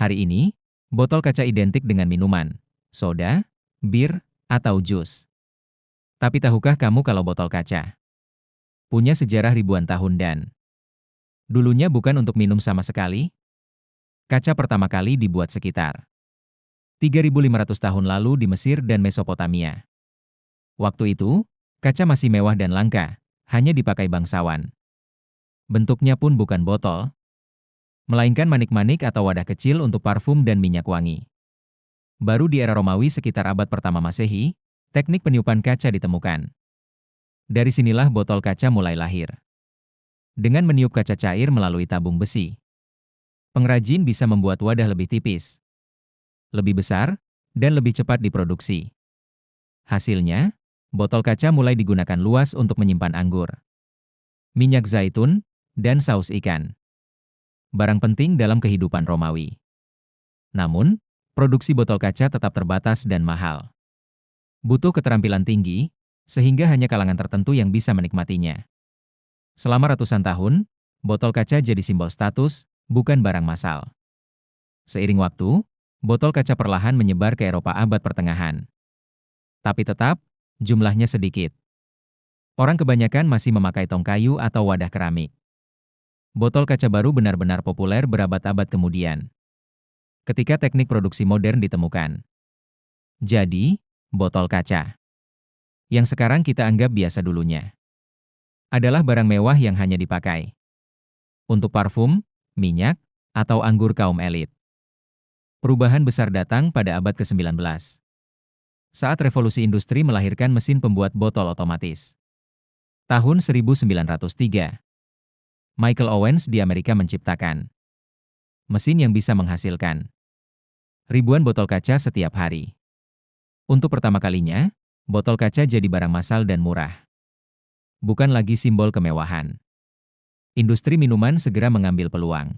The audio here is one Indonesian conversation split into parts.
Hari ini, botol kaca identik dengan minuman, soda, bir, atau jus. Tapi tahukah kamu kalau botol kaca punya sejarah ribuan tahun dan dulunya bukan untuk minum sama sekali? Kaca pertama kali dibuat sekitar 3.500 tahun lalu di Mesir dan Mesopotamia. Waktu itu, kaca masih mewah dan langka, hanya dipakai bangsawan. Bentuknya pun bukan botol, melainkan manik-manik atau wadah kecil untuk parfum dan minyak wangi. Baru di era Romawi sekitar abad pertama Masehi, teknik peniupan kaca ditemukan. Dari sinilah botol kaca mulai lahir. Dengan meniup kaca cair melalui tabung besi, pengrajin bisa membuat wadah lebih tipis, lebih besar, dan lebih cepat diproduksi. Hasilnya, botol kaca mulai digunakan luas untuk menyimpan anggur, minyak zaitun, dan saus ikan. Barang penting dalam kehidupan Romawi. Namun, produksi botol kaca tetap terbatas dan mahal. Butuh keterampilan tinggi, sehingga hanya kalangan tertentu yang bisa menikmatinya. Selama ratusan tahun, botol kaca jadi simbol status, bukan barang massal. Seiring waktu, botol kaca perlahan menyebar ke Eropa abad pertengahan. Tapi tetap, jumlahnya sedikit. Orang kebanyakan masih memakai tong kayu atau wadah keramik. Botol kaca baru benar-benar populer berabad-abad kemudian, ketika teknik produksi modern ditemukan. Jadi, botol kaca yang sekarang kita anggap biasa dulunya adalah barang mewah yang hanya dipakai untuk parfum, minyak, atau anggur kaum elit. Perubahan besar datang pada abad ke-19. Saat revolusi industri melahirkan mesin pembuat botol otomatis. Tahun 1903, Michael Owens di Amerika menciptakan mesin yang bisa menghasilkan ribuan botol kaca setiap hari. Untuk pertama kalinya, botol kaca jadi barang massal dan murah. Bukan lagi simbol kemewahan. Industri minuman segera mengambil peluang.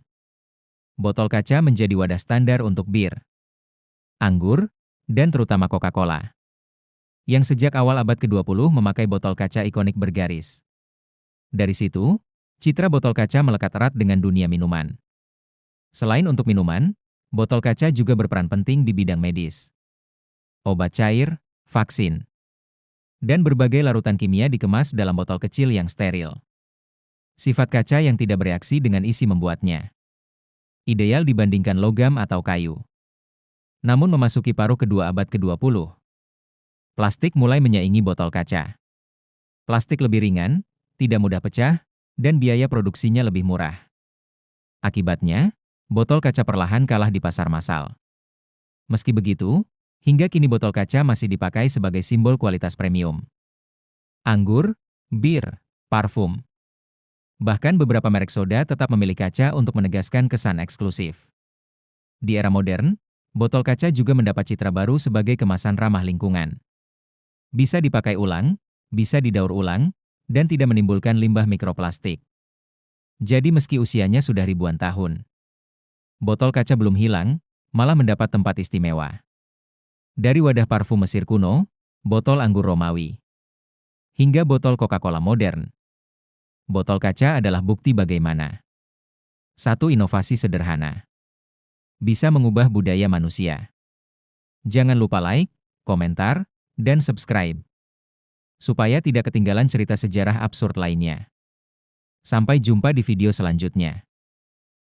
Botol kaca menjadi wadah standar untuk bir, anggur, dan terutama Coca-Cola, yang sejak awal abad ke-20 memakai botol kaca ikonik bergaris. Dari situ, citra botol kaca melekat erat dengan dunia minuman. Selain untuk minuman, botol kaca juga berperan penting di bidang medis. Obat cair, vaksin, dan berbagai larutan kimia dikemas dalam botol kecil yang steril. Sifat kaca yang tidak bereaksi dengan isi membuatnya ideal dibandingkan logam atau kayu. Namun memasuki paruh kedua abad ke-20, plastik mulai menyaingi botol kaca. Plastik lebih ringan, tidak mudah pecah, dan biaya produksinya lebih murah. Akibatnya, botol kaca perlahan kalah di pasar massal. Meski begitu, hingga kini botol kaca masih dipakai sebagai simbol kualitas premium. Anggur, bir, parfum. Bahkan beberapa merek soda tetap memilih kaca untuk menegaskan kesan eksklusif. Di era modern, botol kaca juga mendapat citra baru sebagai kemasan ramah lingkungan. Bisa dipakai ulang, bisa didaur ulang, dan tidak menimbulkan limbah mikroplastik. Jadi meski usianya sudah ribuan tahun, botol kaca belum hilang, malah mendapat tempat istimewa. Dari wadah parfum Mesir kuno, botol anggur Romawi, hingga botol Coca-Cola modern, botol kaca adalah bukti bagaimana satu inovasi sederhana bisa mengubah budaya manusia. Jangan lupa like, komentar, dan subscribe, supaya tidak ketinggalan cerita sejarah absurd lainnya. Sampai jumpa di video selanjutnya.